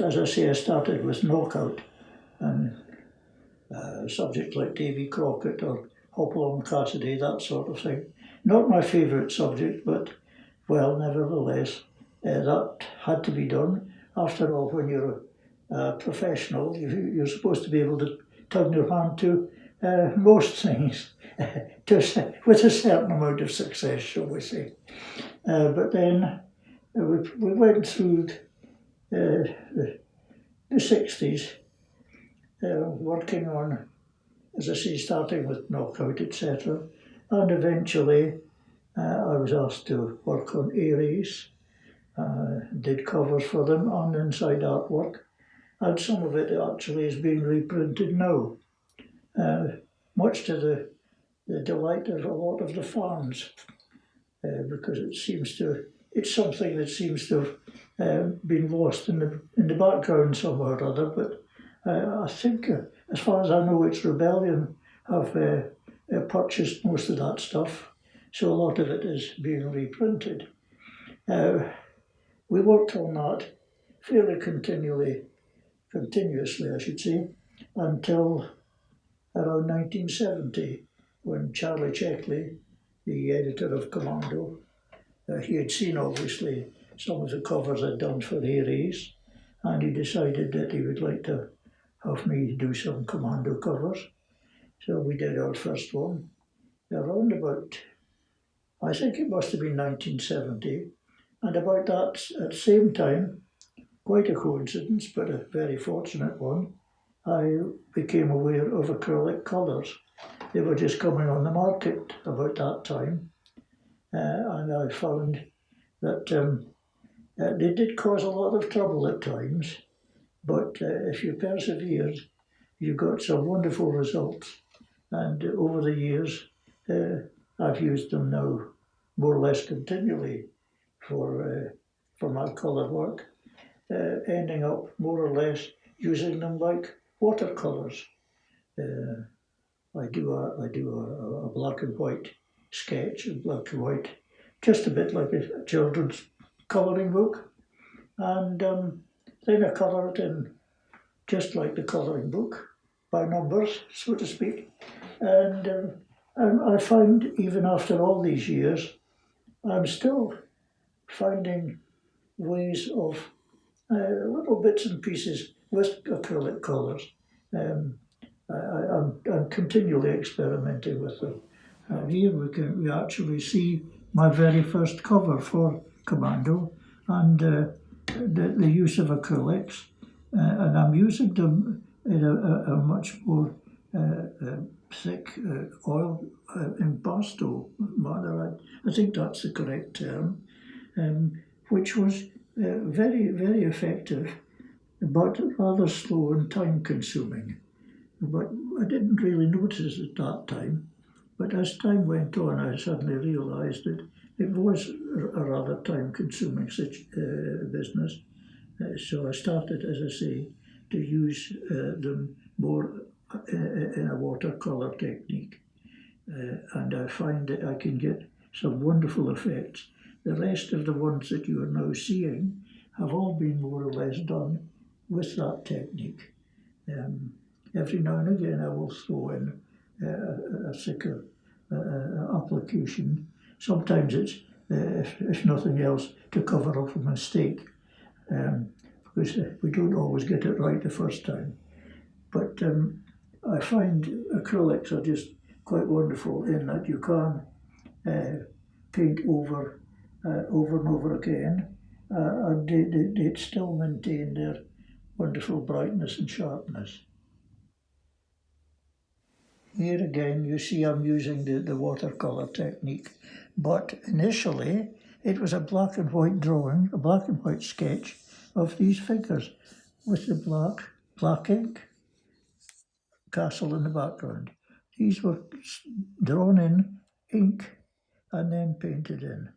as I say, I started with Knockout and subjects like Davy Crockett or Hopalong Cassidy, that sort of thing. Not my favourite subject, but, well, nevertheless, that had to be done. After all, when you're a professional, you're supposed to be able to turn your hand to most things with a certain amount of success, shall we say. But then we went through the 60s, working on, as I say, starting with Knockout, etc. And eventually I was asked to work on A-Race, did covers for them and inside artwork, and some of it actually is being reprinted now, much to the delight of a lot of the fans, because it's something that seems to have been lost in the background somewhere or other. But I think, as far as I know, it's Rebellion have purchased most of that stuff, so a lot of it is being reprinted. We worked on that fairly continuously, I should say, until around 1970, when Charlie Checkley, the editor of Commando, he had seen obviously some of the covers I'd done for A-Race, and he decided that he would like to have me do some Commando covers. So we did our first one around about, I think it must have been 1970, and about that at the same time, quite a coincidence, but a very fortunate one, I became aware of acrylic colours. They were just coming on the market about that time, and I found that they did cause a lot of trouble at times, but if you persevered, you got some wonderful results. And over the years, I've used them now more or less continually for my colour work, ending up more or less using them like watercolours. I do a black and white sketch, a black and white, just a bit like a children's colouring book, and then I colour it in just like the colouring book, by numbers, so to speak. And I find, even after all these years, I'm still finding ways of little bits and pieces with acrylic colours. I'm continually experimenting with them. Here we actually see my very first cover for Commando, and the use of acrylics, and I'm using them in a much more thick oil impasto manner. I think that's the correct term, which was very, very effective, but rather slow and time-consuming. But I didn't really notice at that time. But as time went on, I suddenly realised that it was a rather time-consuming business. So I started, as I say, to use them more in a watercolour technique. And I find that I can get some wonderful effects. The rest of the ones that you are now seeing have all been more or less done with that technique. Every now and again I will throw in a thicker application. Sometimes it's, if nothing else, to cover up a mistake, because we don't always get it right the first time. But I find acrylics are just quite wonderful in that you can paint over and over again, and they still maintain their wonderful brightness and sharpness. Here again you see I'm using the watercolour technique, but initially it was a black and white drawing, a black and white sketch of these figures with the black ink castle in the background. These were drawn in ink and then painted in.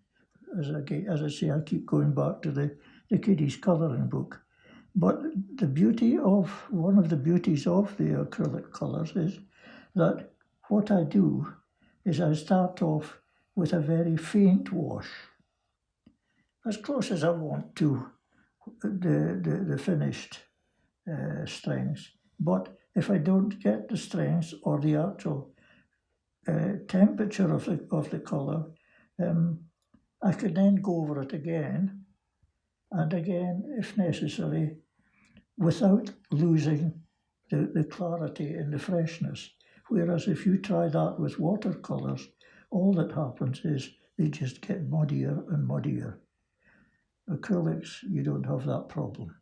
As I say, I keep going back to the kiddies' colouring book. But one of the beauties of the acrylic colours is that what I do is I start off with a very faint wash, as close as I want to the finished strengths. But if I don't get the strengths or the actual temperature of the colour, I could then go over it again and again if necessary, without losing the clarity and the freshness. Whereas if you try that with watercolours, all that happens is they just get muddier and muddier. Acrylics, you don't have that problem.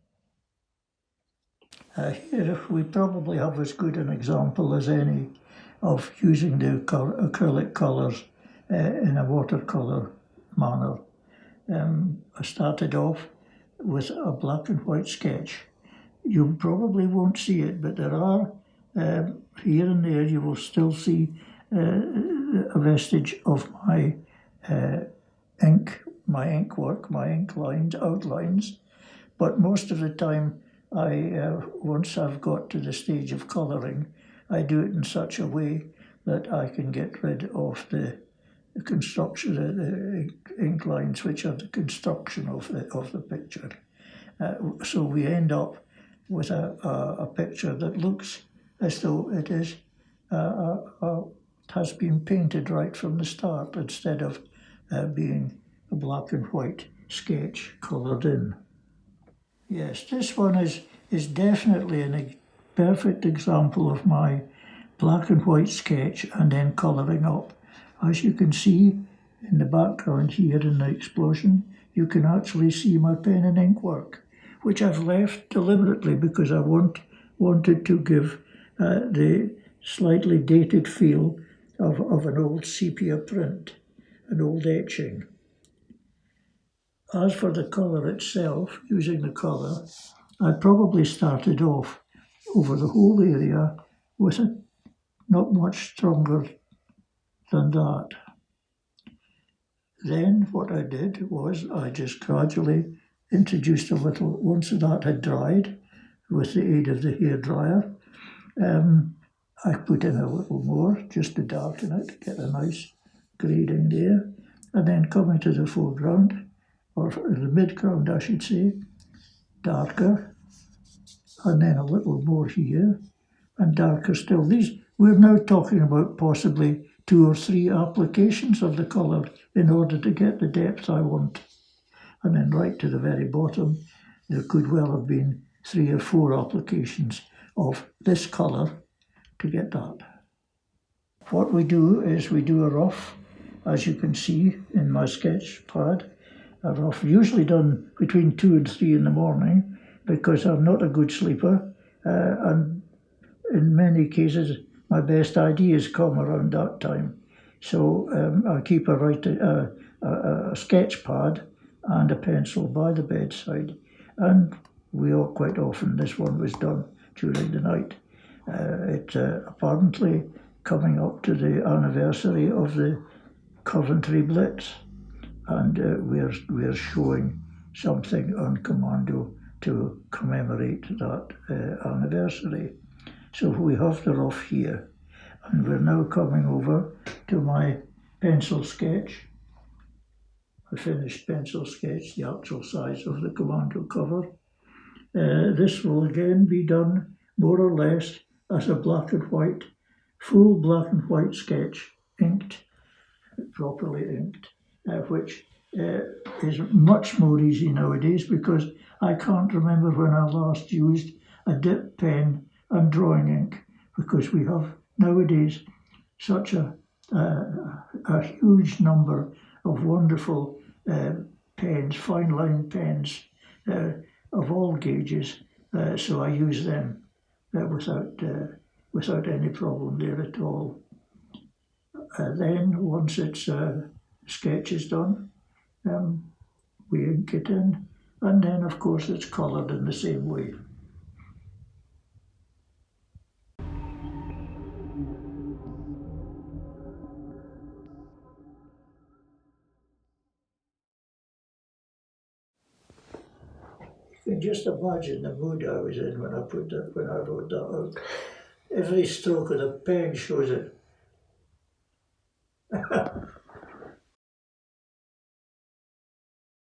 Here we probably have as good an example as any of using the acrylic colours in a watercolour manner. I started off with a black and white sketch. You probably won't see it, but there are, here and there, you will still see a vestige of my ink work, my ink lines, outlines. But most of the time, once I've got to the stage of colouring, I do it in such a way that I can get rid of the construction, the ink lines, which are the construction of the picture. So we end up with a picture that looks as though it is has been painted right from the start, instead of being a black and white sketch coloured in. Yes, this one is definitely a perfect example of my black and white sketch and then colouring up. As you can see in the background here in the explosion, you can actually see my pen and ink work, which I've left deliberately because I wanted to give the slightly dated feel of an old sepia print, an old etching. As for the colour itself, using the colour, I probably started off over the whole area with it not much stronger than that. Then what I did was I just gradually introduced a little, once that had dried, with the aid of the hairdryer, I put in a little more just to darken it, get a nice grading there, and then coming to the foreground, or the midground I should say, darker, and then a little more here, and darker still. We're now talking about possibly 2 or 3 applications of the colour in order to get the depth I want. And then right to the very bottom, there could well have been 3 or 4 applications of this colour to get that. What we do is we do a rough, as you can see in my sketch pad, a rough usually done between 2 and 3 in the morning, because I'm not a good sleeper, and in many cases my best ideas come around that time. So I keep a sketch pad and a pencil by the bedside, and quite often this one was done during the night. It's apparently coming up to the anniversary of the Coventry Blitz, and we're showing something on Commando to commemorate that anniversary. So we have the rough here, and we're now coming over to my pencil sketch, a finished pencil sketch, the actual size of the Commando cover. This will again be done more or less as a black and white, full black and white sketch, inked, properly inked, which is much more easy nowadays, because I can't remember when I last used a dip pen and drawing ink, because we have nowadays such a huge number of wonderful pens, fine line pens of all gauges, so I use them without any problem there at all. Then once its sketch is done, we ink it in, and then of course it's coloured in the same way. You can just imagine the mood I was in when I wrote that out. Every stroke of the pen shows it.